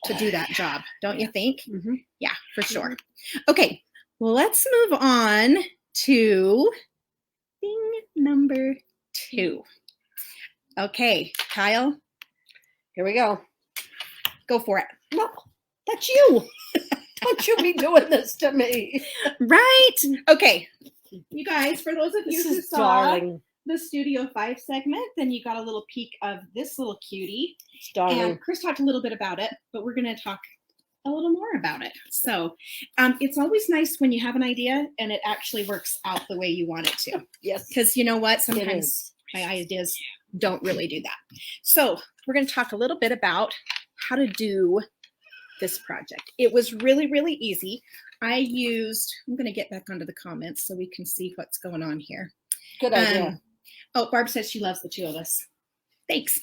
to do that job, don't you think? Mm-hmm. Yeah, for sure. Okay, well, let's move on to thing number 2. Okay, Kyle, Here we go. go for it. No, that's you. Don't you be doing this to me. Right. Okay, you guys, for those of you This who is saw darling. the Studio 5 segment, then you got a little peek of this little cutie. It's darling. And Kris talked a little bit about it, but we're going to talk a little more about it. So it's always nice when you have an idea and it actually works out the way you want it to. Yes. Because you know what? Sometimes my ideas don't really do that. So we're going to talk a little bit about how to do this project. It was really, really easy. I'm going to get back onto the comments so we can see what's going on here. Good idea. Oh, Barb says she loves the 2 of us. Thanks.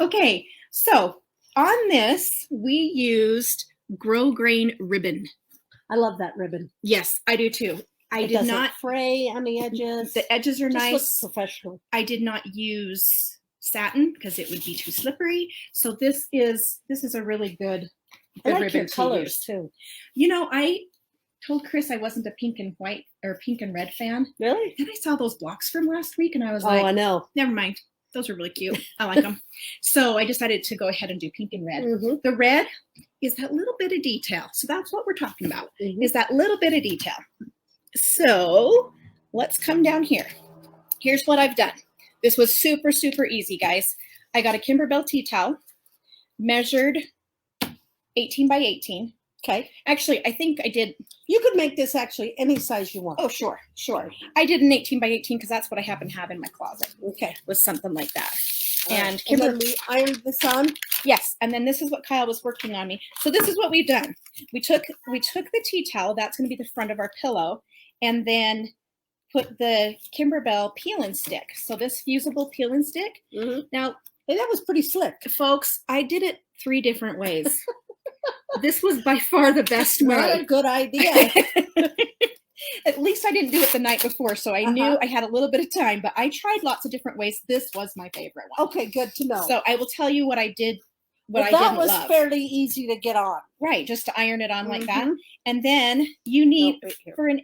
Okay, so on this, we used grosgrain ribbon. I love that ribbon. Yes, I do too. It did not fray on the edges. The edges are nice. Looks professional. I did not use satin because it would be too slippery. So this is a really good I like ribbon your colors too. You know, I told Kris I wasn't a pink and white or pink and red fan. Really? Then I saw those blocks from last week and I was Oh, like, I know. never mind. Those are really cute. I like them. So I decided to go ahead and do pink and red. Mm-hmm. The red is that little bit of detail. So that's what we're talking about, Mm-hmm. is that little bit of detail. So let's come down here. Here's what I've done. This was super, super easy, guys. I got a Kimberbell tea towel, measured 18 by 18. Okay. Actually, I think I did. You could make this actually any size you want. Oh, sure, sure. I did an 18 by 18 because that's what I happen to have in my closet. Okay. Was something like that. And then we ironed this on. Yes, and then this is what Kyle was working on me. So this is what we've done. We took the tea towel. That's going to be the front of our pillow, and then put the Kimberbell peel and stick. So this fusible peel and stick. Mm-hmm. Now, hey, that was pretty slick, folks. I did it 3 different ways. This was by far the best way. Not a good idea. At least I didn't do it the night before, so I knew I had a little bit of time, but I tried lots of different ways. This was my favorite one. Okay, good to know. So I will tell you what I did, what I that didn't was love. fairly easy to get on. Right, just to iron it on like that. And then you need, for an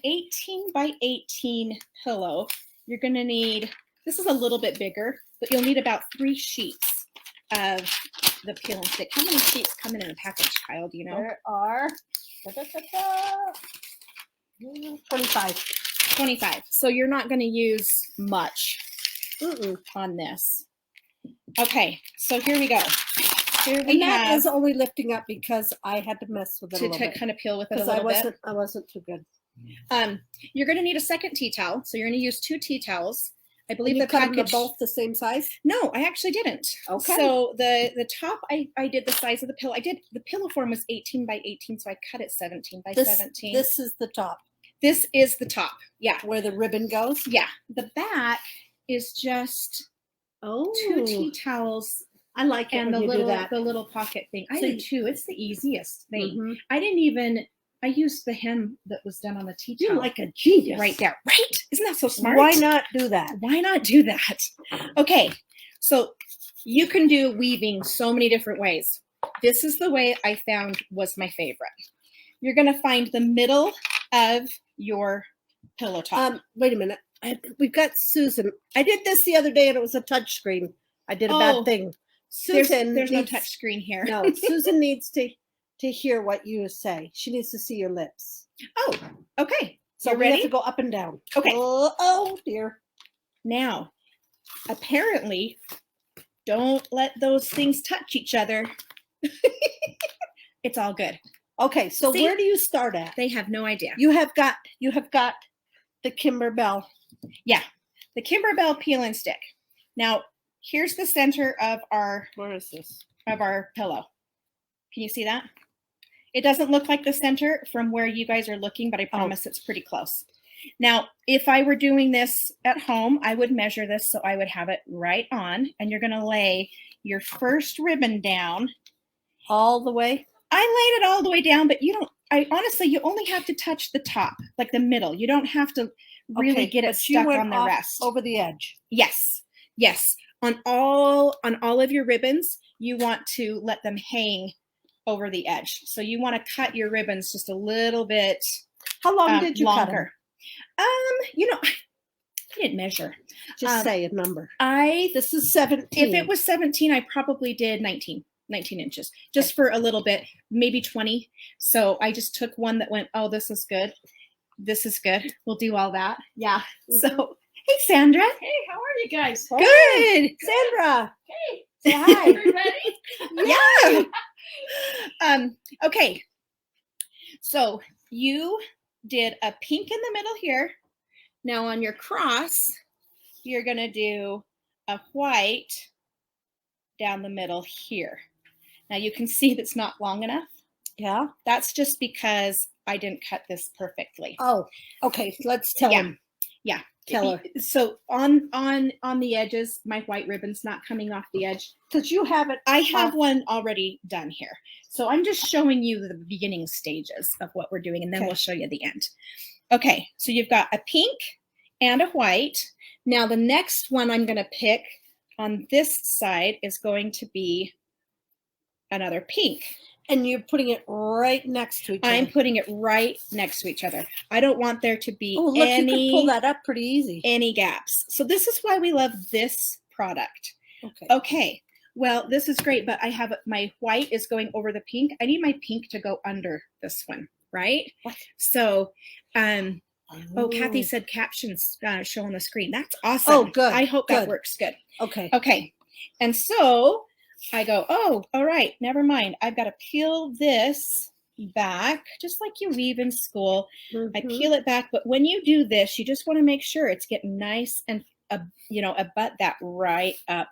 18 by 18 pillow, you're going to need, this is a little bit bigger, but you'll need about 3 sheets of the peel and stick. How many sheets come in a package, Kyle? Do you know? There are 25. 25. So you're not going to use much on this. Okay, so here we go. Here we that have is only lifting up because I had to mess with it a little bit. To kind of peel with it a little bit. I wasn't too good. You're going to need a second tea towel. So you're going to use 2 tea towels. I believe you the cut package. them both the same size? No, I actually didn't. Okay. So the top, I did the size of the pillow. The pillow form was 18 by 18, so I cut it 17 by 17. This is the top. This is the top. Yeah. Where the ribbon goes? Yeah. The back is just 2 tea towels. I like it and when the little pocket thing. I do too. It's the easiest thing. I used the hem that was done on the tea towel. You're like a genius. Right there. Right? Isn't that so smart? Why not do that? Why not do that? Okay. So you can do weaving so many different ways. This is the way I found was my favorite. You're going to find the middle of your pillow top. Wait a minute. We've got Susan. I did this the other day and it was a touch screen. I did a bad thing. Susan, there's no touch screen here. No, Susan needs to hear what you say. She needs to see your lips. Oh, okay. So we have to go up and down. Okay. Oh dear. Now, apparently, don't let those things touch each other. It's all good. Okay, so where do you start at? They have no idea. You have got the Kimberbell. Yeah, the Kimberbell peel and stick. Now, here's the center of our. Where is this? Of our pillow. Can you see that? It doesn't look like the center from where you guys are looking, but I promise it's pretty close. Now, if I were doing this at home, I would measure this so I would have it right on, and you're going to lay your first ribbon down. All the way? I laid it all the way down, but you honestly, you only have to touch the top, like the middle. You don't have to really get it stuck on the rest. Over the edge. Yes. Yes. on all of your ribbons, you want to let them hang over the edge. So you want to cut your ribbons just a little bit How long did you cut them? longer. I didn't measure. Just say a number. This is 17. If it was 17, I probably did 19 inches, just for a little bit, maybe 20. So I just took one that went, oh, this is good. This is good. We'll do all that. Yeah. So, hey, Sandra. Hey, how are you guys? Good. Sandra. Hey, Say hi. everybody. Yeah. Okay. So you did a pink in the middle here. Now on your cross, you're going to do a white down the middle here. Now you can see that's not long enough. Yeah. That's just because I didn't cut this perfectly. Oh, okay. Let's tell him. Yeah. Tell her. So on the edges, my white ribbon's not coming off the edge. Because you have it. I have one already done here. So I'm just showing you the beginning stages of what we're doing, and then we'll show you the end. Okay, so you've got a pink and a white. Now the next one I'm going to pick on this side is going to be another pink. And you're putting it right next to each other. I'm putting it right next to each other. I don't want there to be look, you can pull that up pretty easy. Any gaps. So this is why we love this product. Okay. Okay. Well, this is great, but I have my white is going over the pink. I need my pink to go under this one, right? What? So, Kathy said captions show on the screen. That's awesome. Oh, good. I hope that works good. Okay. Okay. And so I go, oh, all right, never mind. I've got to peel this back, just like you weave in school. I peel it back, but when you do this, you just want to make sure it's getting nice and, a butt that right up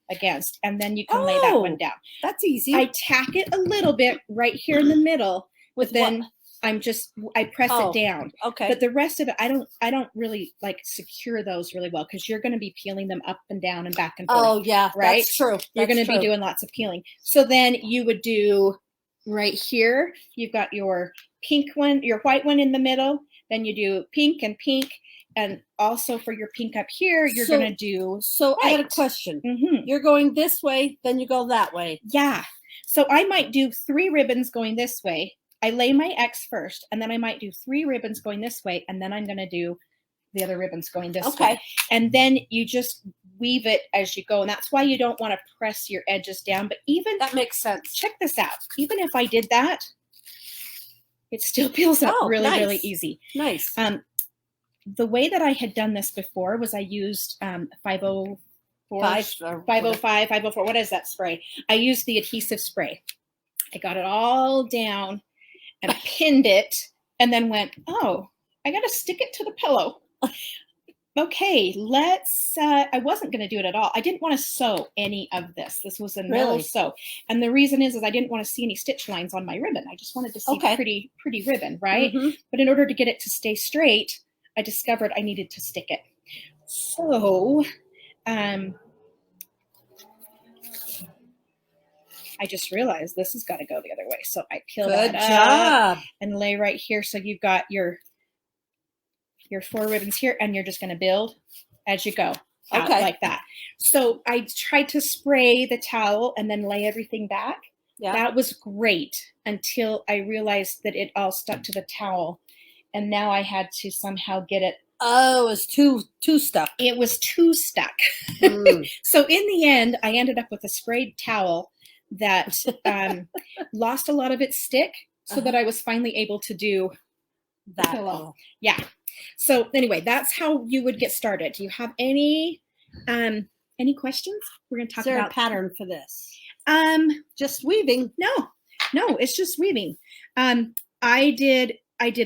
against, and then you can lay that one down. That's easy. I tack it a little bit right here in the middle, with then I press it down. Okay. But the rest of it, I don't really like secure those really well, because you're going to be peeling them up and down and back and forth. Oh yeah, right. That's true. You're going to be doing lots of peeling. So then you would do right here. You've got your pink one, your white one in the middle. Then you do pink and pink. And also for your pink up here, you're going to do So white. I had a question. Mm-hmm. You're going this way, then you go that way. Yeah. So I might do 3 ribbons going this way. I lay my X first, and then I might do 3 ribbons going this way, and then I'm going to do the other ribbons going this way. And then you just weave it as you go. And that's why you don't want to press your edges down. But even that makes sense. Check this out. Even if I did that, it still peels up really easy. Nice. The way that I had done this before was I used 505, 504. What is that spray? I used the adhesive spray. I got it all down and pinned it, and then went, oh, I got to stick it to the pillow. Okay, let's, I wasn't going to do it at all. I didn't want to sew any of this. This was a no sew. And the reason is I didn't want to see any stitch lines on my ribbon. I just wanted to see pretty ribbon, right? But in order to get it to stay straight, I discovered I needed to stick it. So, I just realized this has got to go the other way. So I peel that up and lay right here. So you've got your 4 ribbons here, and you're just going to build as you go out like that. So I tried to spray the towel and then lay everything back. Yeah. That was great until I realized that it all stuck to the towel. And now I had to somehow get it. Oh, it was too stuck. It was too stuck. So in the end, I ended up with a sprayed towel that lost a lot of its stick, so that I was finally able to do that pillow. Yeah. So anyway, that's how you would get started. Do you have any questions? We're going to talk about a pattern for this. Just weaving. No, it's just weaving. I did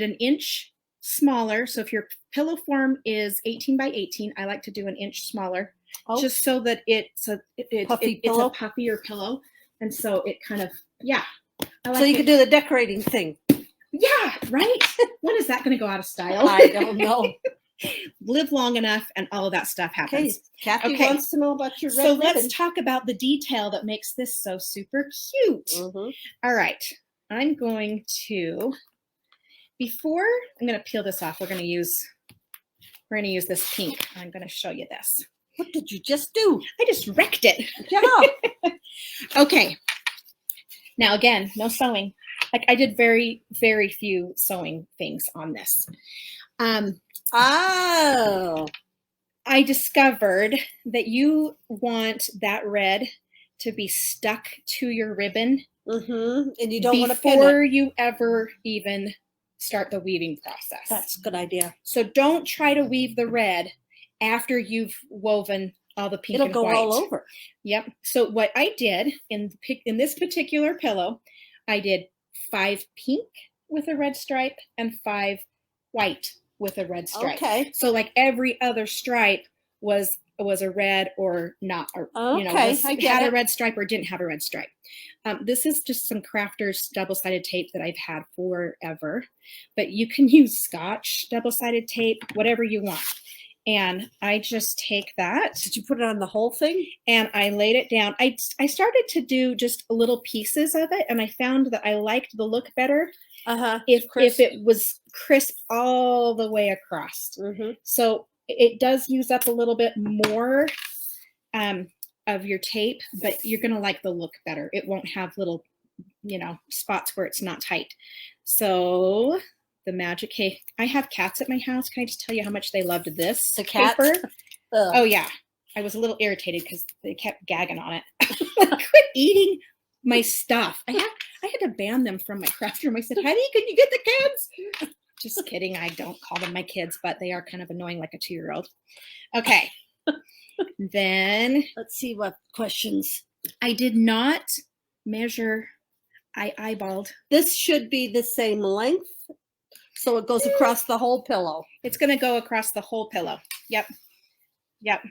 an inch smaller. So if your pillow form is 18 by 18, I like to do an inch smaller, just so that it's a puffier pillow. And so it kind of, so you could do the decorating thing. Yeah, right? When is that going to go out of style? I don't know. Live long enough and all of that stuff happens. Kathy wants to know about your red ribbon. Let's talk about the detail that makes this so super cute. All right. I'm going to, I'm going to peel this off. We're going to use this pink. I'm going to show you this. What did you just do? I just wrecked it. Yeah. Okay. Now again, no sewing. Like I did very, very few sewing things on this. Oh. I discovered that you want that red to be stuck to your ribbon Mm-hmm. And you don't want to pin it. before you ever even start the weaving process. That's a good idea. So don't try to weave the red after you've woven all the pink It'll and go white. all over. Yep. So what I did in this particular pillow, I did 5 pink with a red stripe and 5 white with a red stripe. Okay. So like every other stripe was a red or not, or Okay, I get had a it. red stripe or didn't have a red stripe. This is just some Crafters double-sided tape that I've had forever, but you can use Scotch double-sided tape, whatever you want. And I just take that. Did you put it on the whole thing? And I laid it down. I started to do just little pieces of it, and I found that I liked the look better if it was crisp all the way across. Mm-hmm. So it does use up a little bit more of your tape, but you're going to like the look better. It won't have little, spots where it's not tight. So the magic cake. I have cats at my house. Can I just tell you how much they loved this The cats? paper? Oh yeah. I was a little irritated because they kept gagging on it. Quit eating my stuff. I had to ban them from my craft room. I said, honey, can you get the kids? Just kidding. I don't call them my kids, but they are kind of annoying like a 2-year-old. Okay. Then let's see what questions. I did not measure. I eyeballed. This should be the same length. So it goes across the whole pillow. It's going to go across the whole pillow. Yep. Yep.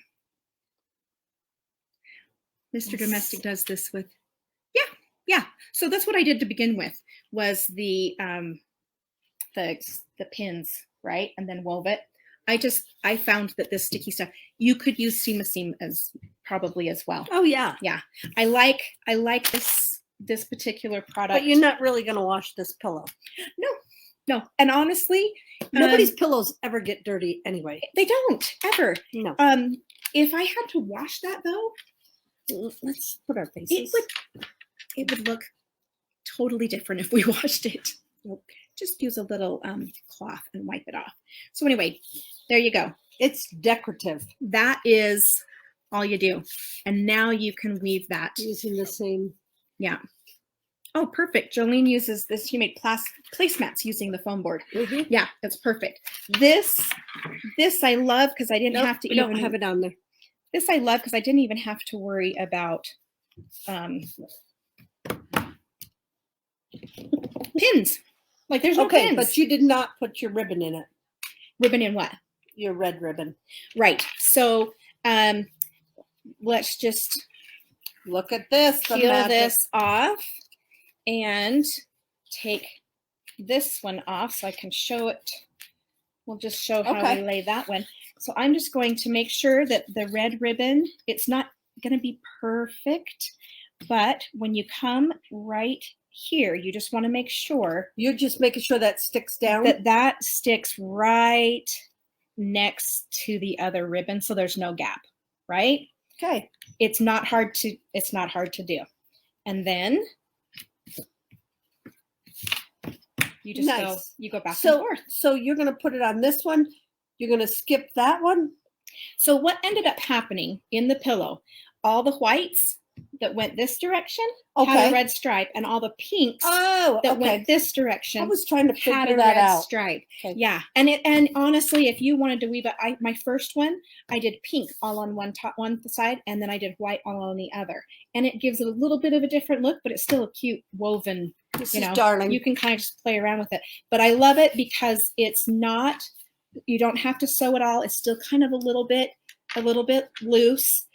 Mr. Domestic does this with, yeah. So that's what I did to begin with, was the pins, right? And then wove it. I found that this sticky stuff, you could use seam as probably as well. Oh yeah. Yeah. I like this particular product. But you're not really going to wash this pillow. No. And honestly, nobody's pillows ever get dirty anyway. They don't ever. No. If I had to wash that though, let's put our faces. It would look totally different if we washed it. Nope. Just use a little cloth and wipe it off. So anyway, there you go. It's decorative. That is all you do. And now you can weave that. Using the same. Yeah. Oh, perfect. Jolene uses this. She made placemats using the foam board. Mm-hmm. Yeah, that's perfect. This I love because I didn't have to even. Don't have it on there. This I love because I didn't even have to worry about pins. Like there's no pins. But you did not put your ribbon in it. Ribbon in what? Your red ribbon. Right. So let's just look at this. Peel this off and take this one off so I can show it. We'll just show how we lay that one. So I'm just going to make sure that the red ribbon, it's not going to be perfect, but when you come right here, you just want to make sure. You're just making sure that sticks down? That sticks right next to the other ribbon so there's no gap, right? Okay. It's not hard to do. And then you just go back and forth. So you're going to put it on this one. You're going to skip that one. So what ended up happening in the pillow, all the whites that went this direction had a red stripe, and all the pinks that went this direction I was trying to figure had a that red out. stripe. Okay. Yeah. And honestly, if you wanted to weave it, my first one, I did pink all on one side, and then I did white all on the other. And it gives it a little bit of a different look, but it's still a cute woven, This is darling. You can kind of just play around with it. But I love it because it's not, you don't have to sew it all. It's still kind of a little bit loose.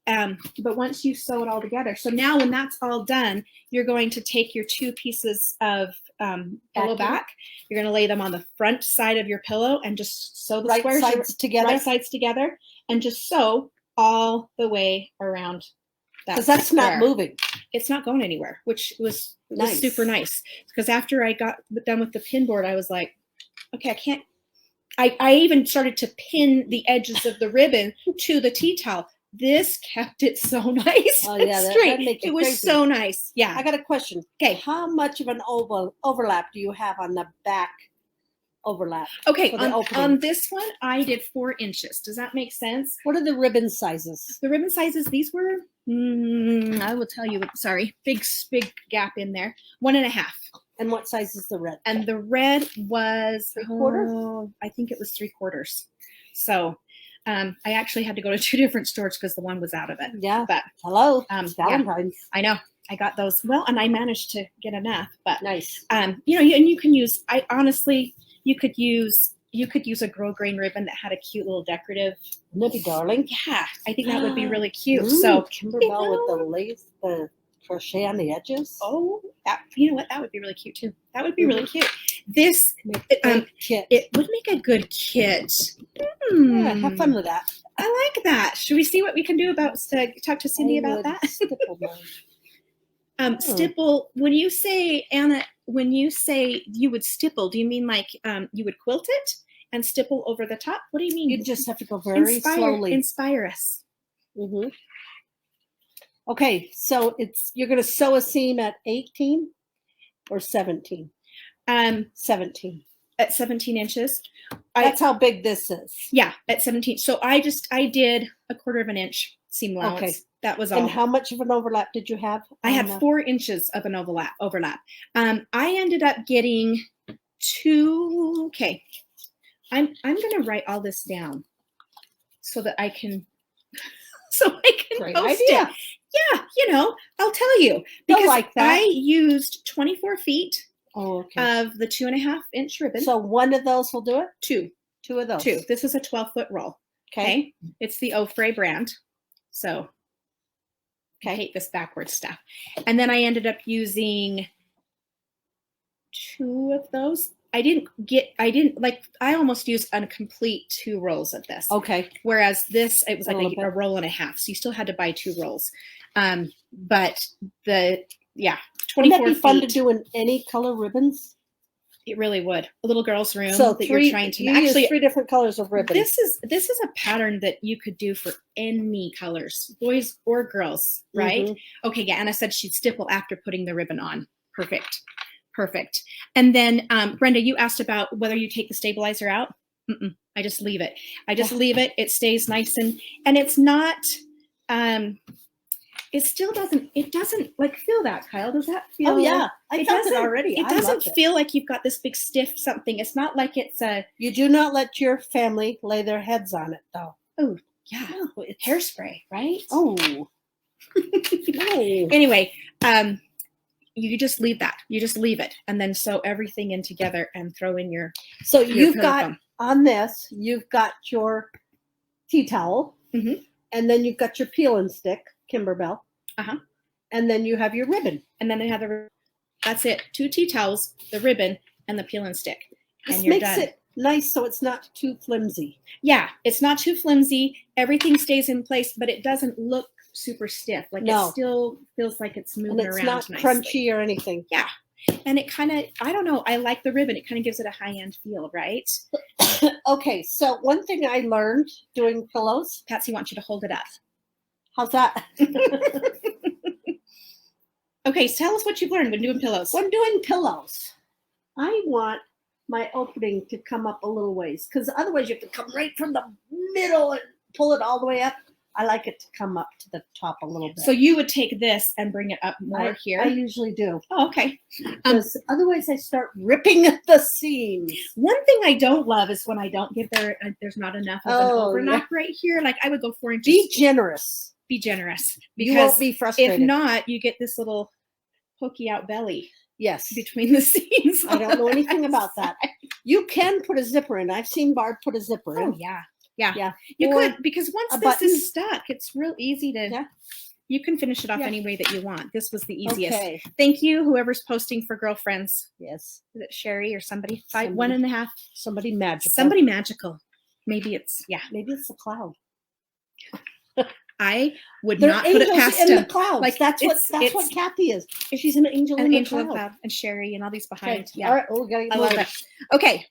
But once you sew it all together, so now when that's all done, you're going to take your 2 pieces of pillow back. You're going to lay them on the front side of your pillow and just sew the squares right sides together, and just sew all the way around. Because that's not moving. It's not going anywhere, which was nice. super nice. Because after I got done with the pin board, I was like, okay, I I even started to pin the edges of the ribbon to the tea towel. This kept it so nice Oh, and yeah, straight. that'd make It it was crazy. so nice. Yeah. I got a question. Okay. How much of an overlap do you have on the back overlap? Okay. for the opening? On this one, I did 4 inches. Does that make sense? What are the ribbon sizes? The ribbon sizes, these were, I will tell you, sorry, big gap in there. 1.5. And what size is the red? And the red was 3/4? I think it was 3/4. So I actually had to go to 2 different stores because the one was out of it. Yeah. But Hello. yeah, Valentine's. I know I got those. Well, and I managed to get enough. But Nice. you know, and you can use. I honestly, you could use a grosgrain ribbon that had a cute little decorative. Nippy darling. Yeah, I think that would be really cute. Ooh, So Kimberbell with the lace, the crochet on the edges. oh, that, you know what? That would be really cute too. That would be really cute. This Kit. it would make a good kit. Yeah, have fun with that. I like that. Should we see what we can do about talk to Cindy I about would that? stipple mine. Stipple. When you say Anna, when you say you would stipple, do you mean like you would quilt it and stipple over the top? What do you mean? You just have to go very slowly. Inspire us. Mm-hmm. Okay, so you're going to sew a seam at 18 or 17? 17. At 17 inches. That's how big this is. Yeah, at 17. So I did 1/4 inch seam allowance. Okay. That was all. And how much of an overlap did you have? I had 4 inches of an overlap. I ended up getting 2. Okay. I'm going to write all this down so that I can Great post idea. it. Yeah, you know, I'll tell you because like that. I used 24 feet Oh, okay. of the 2.5 inch ribbon. So one of those will do it? 2. 2 of those? 2. This is a 12-foot roll. Okay. It's the Ofray brand. So I hate this backwards stuff. And then I ended up using 2 of those. I almost used a complete 2 rolls of this. Okay. Whereas this, it was like little a roll and a half. So you still had to buy 2 rolls. But 24 Wouldn't that be fun to feet, do in any color ribbons? it really would. A little girl's room So that you're trying to you actually use 3 different colors of ribbon. This is a pattern that you could do for any colors, boys or girls, right? Mhm. Okay, yeah. Anna said she'd stipple after putting the ribbon on. Perfect. And then Brenda, you asked about whether you take the stabilizer out. I just leave it. Leave it. It stays nice and it's not. It still doesn't. It doesn't like feel that, Kyle. Does that feel? Oh yeah, I It felt it doesn't- already. It I doesn't loved it. feel like you've got this big stiff something. It's not like it's a. You do not let your family lay their heads on it, though. Yeah, No, it's hairspray, right? Oh no. Anyway, you just leave that. You just leave it, and then sew everything in together and throw in your. So your you've pillow got foam. on this. You've got your tea towel, Mhm. and then you've got your peel and stick, Kimberbell. Uh-huh. And then you have your ribbon. And then they have that's it. 2 tea towels, the ribbon, and the peel and stick, This and you're makes done. it nice, so it's not too flimsy. Yeah, it's not too flimsy. Everything stays in place, but it doesn't look super stiff. Like No. it still feels like it's moving And it's around not nicely. crunchy or anything. Yeah. And it kind of, I don't know, I like the ribbon. It kind of gives it a high-end feel, right? Okay, so one thing I learned doing pillows. Patsy wants you to hold it up. How's that? Okay, so tell us what you've learned when doing pillows. When doing pillows, I want my opening to come up a little ways because otherwise you have to come right from the middle and pull it all the way up. I like it to come up to the top a little bit. So you would take this and bring it up more here? I usually do. Oh, okay. Because otherwise I start ripping at the seams. One thing I don't love is when I don't give there's not enough of an Oh, overlap right here. Like I would go 4 inches. Be generous. Be generous. You won't Because be frustrated. if not, you get this little pokey out belly Yes. between the seams. I don't know anything about that. You can put a zipper in. I've seen Barb put a zipper in. Oh yeah. Yeah. Yeah. You Or could, because once a this button. is stuck, it's real easy to Yeah. you can finish it off Yeah. any way that you want. This was the easiest. Okay. Thank you, whoever's posting for girlfriends. Yes. Is it Sherry or somebody? Somebody. 1.5. Somebody magical. Somebody magical. Maybe it's Maybe it's the cloud. I would They're not put it angels past in the him. clouds. Like, That's it's- what Kathy is. She's an angel An in the angel of cloud. cloud and Sherry and all these Okay. behind. Yeah. All right. Oh, we gotta I love move it. Okay.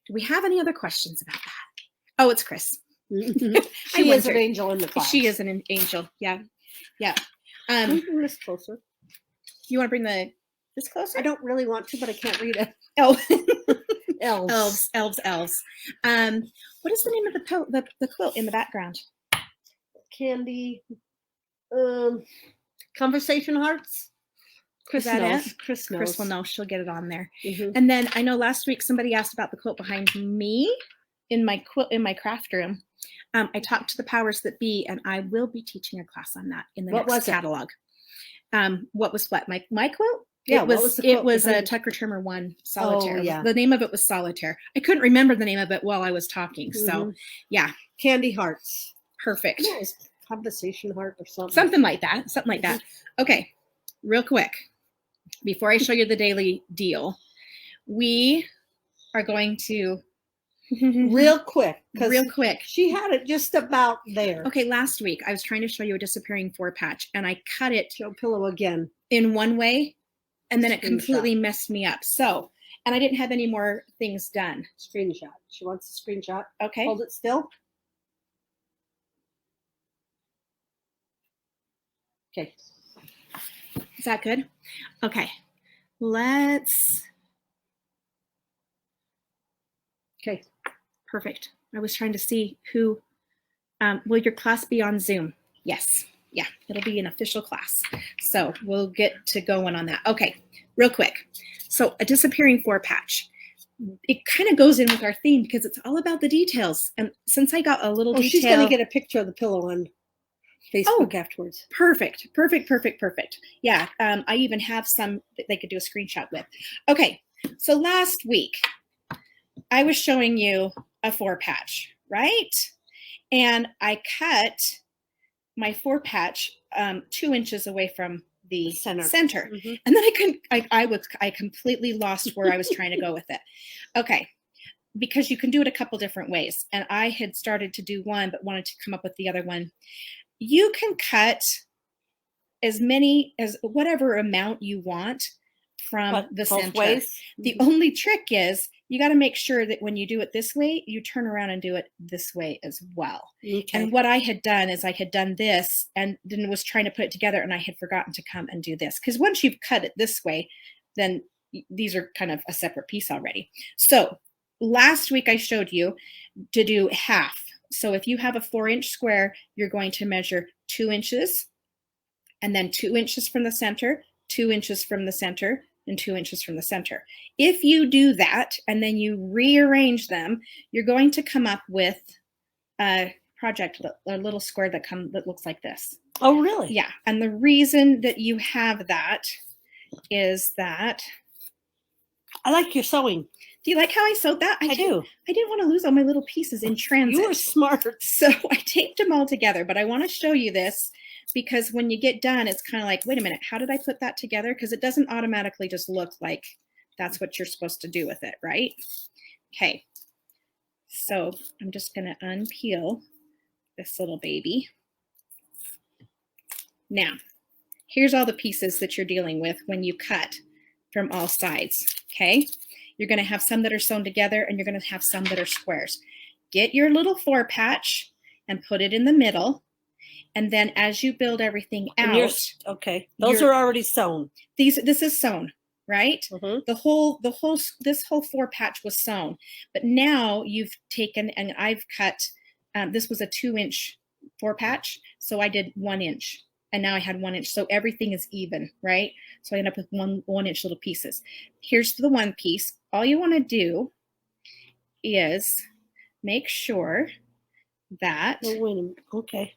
Do we have any other questions about that? Oh, it's Kris. She is an wondered. angel in the class. She is an angel. Yeah. Yeah. Can you bring this closer? You want to bring this closer? I don't really want to, but I can't read it. Oh, Elves. elves. What is the name of the quilt in the background? Candy. Conversation hearts. Kris that knows. it? Kris knows. Kris will know. She'll get it on there. Mhm. And then I know last week somebody asked about the quilt behind me in my craft room. I talked to the powers that be, and I will be teaching a class on that in the What was next it? catalog. What was what? My quilt? Yeah, it what was the quilt it was a behind it? Tucker Turner 1 Solitaire. Oh, yeah. The name of it was Solitaire. I couldn't remember the name of it while I was talking. So Mhm. yeah, Candy hearts. perfect. No, it's conversation heart or something. Something like that. Something like that. Okay, real quick, before I show you the daily deal, we are going to Real quick. 'Cause real quick. she had it just about there. Okay, last week I was trying to show you a disappearing 4 patch, and I cut it Show pillow again. in one way, and then it Screenshot. completely messed me up. So, and I didn't have any more things done. Screenshot. She wants a screenshot. Okay. Hold it still. Okay. Is that good? Okay. Let's. Okay. Perfect. I was trying to see who. Will your class be on Zoom? Yes. Yeah, it'll be an official class. So we'll get to going on that. Okay, real quick. So a disappearing 4 patch. It kind of goes in with our theme because it's all about the details. And since I got a little detail. She's going to get a picture of the pillow on Facebook afterwards. Perfect. Yeah, I even have some that they could do a screenshot with. Okay, so last week I was showing you a 4 patch, right? And I cut my 4 patch 2 inches away from the center. Mhm. And then I completely lost where I was trying to go with it. Okay, because you can do it a couple different ways. And I had started to do one, but wanted to come up with the other one. You can cut as many as whatever amount you want from the both center. ways? The only trick is you got to make sure that when you do it this way, you turn around and do it this way as well. Okay. And what I had done is I had done this and then was trying to put it together, and I had forgotten to come and do this. Because once you've cut it this way, then these are kind of a separate piece already. So last week I showed you to do half. So if you have a 4-inch square, you're going to measure 2 inches, and then 2 inches from the center, 2 inches from the center, and 2 inches from the center. If you do that and then you rearrange them, you're going to come up with a little square that looks like this. Oh, really? Yeah, and the reason that you have that is that. I like your sewing. Do you like how I sewed that? I do. I didn't want to lose all my little pieces in transit. You were smart. So I taped them all together, but I want to show you this because when you get done, it's kind of like, wait a minute, how did I put that together? Because it doesn't automatically just look like that's what you're supposed to do with it, right? Okay. So I'm just going to unpeel this little baby. Now, here's all the pieces that you're dealing with when you cut from all sides, okay? You're going to have some that are sewn together, and you're going to have some that are squares. Get your little 4 patch and put it in the middle. And then as you build everything out. Okay. Those are already sewn. This is sewn, right? Mm-hmm. This whole 4 patch was sewn. But now you've taken, and I've cut, this was a 2-inch 4 patch. So I did 1 inch. And now I had 1 inch. So everything is even, right? So I end up with 1 inch little pieces. Here's the one piece. All you want to do is make sure that. Oh, wait a minute. Okay.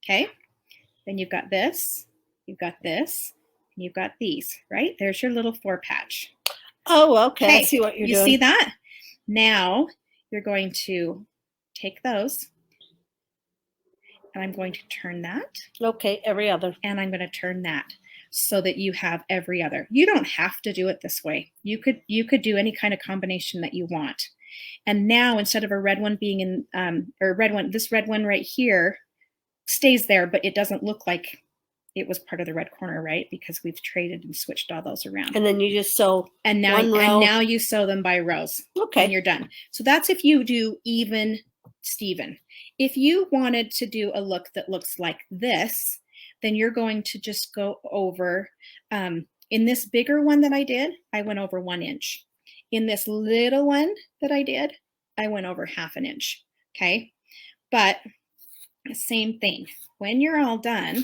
Okay. Then you've got this, you've got this, and you've got these, right? There's your little 4 patch. Oh, okay. I see what you're doing. You see that? Now you're going to take those. And I'm going to turn that. Okay, every other. And I'm going to turn that so that you have every other. You don't have to do it this way. You could do any kind of combination that you want. And now instead of a red one being in, this red one right here stays there, but it doesn't look like it was part of the red corner, right? Because we've traded and switched all those around. And then you just sew. And now, one row. and now you sew them by rows. Okay. And you're done. So that's if you do even Steven. If you wanted to do a look that looks like this, then you're going to just go over, in this bigger one that I did, I went over 1 inch. In this little one that I did, I went over 1/2 inch. Okay. But same thing. When you're all done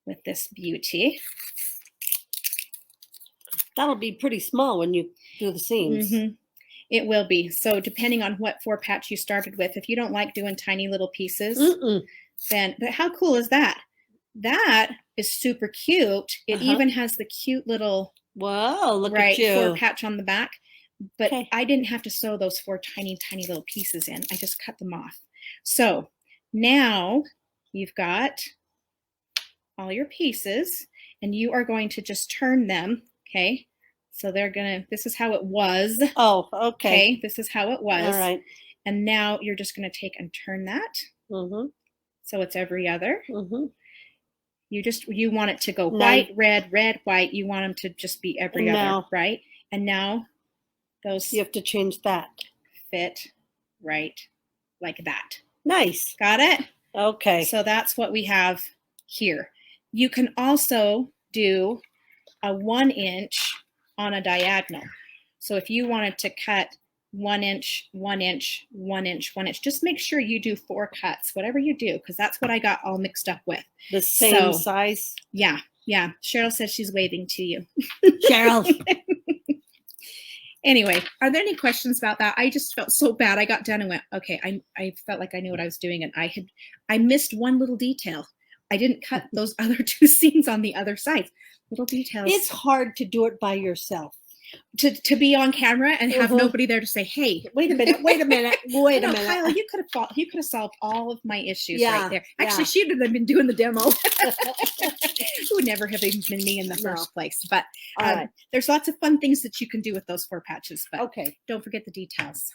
with this beauty, That'll be pretty small when you do the seams. it will be. So depending on what 4-patch you started with, if you don't like doing tiny little pieces, then, but how cool is that? That is super cute. It even has the cute little Whoa, look at you. 4-patch on the back. But Okay. I didn't have to sew those 4 tiny, tiny little pieces in. I just cut them off. So now you've got all your pieces and you are going to just turn them. Okay. So they're going to, this is how it was. Oh, okay. Okay. This is how it was. All right. And now you're just going to take and turn that. So it's every other. You want it to go white, red, red, white. You want them to just be every other, right? And now those You have to change that. fit right like that. Nice. Got it? Okay. So that's what we have here. You can also do a 1 inch on a diagonal. So if you wanted to cut 1 inch, 1 inch, 1 inch, 1 inch, just make sure you do 4 cuts, whatever you do, because that's what I got all mixed up with. The same size? Yeah. Yeah. Cheryl says she's waving to you. Cheryl. Anyway, are there any questions about that? I just felt so bad. I got done and went, okay, I felt like I knew what I was doing. And I missed one little detail. I didn't cut those other 2 seams on the other side. Little details. It's hard to do it by yourself. To be on camera and have nobody there to say, hey, wait a minute, wait a minute, wait a minute. Kyle, you could have solved all of my issues Yeah, right there. Actually, she would have been doing the demo. It would never have even been me in the first place. But All right. there's lots of fun things that you can do with those 4 patches. But Okay. don't forget the details.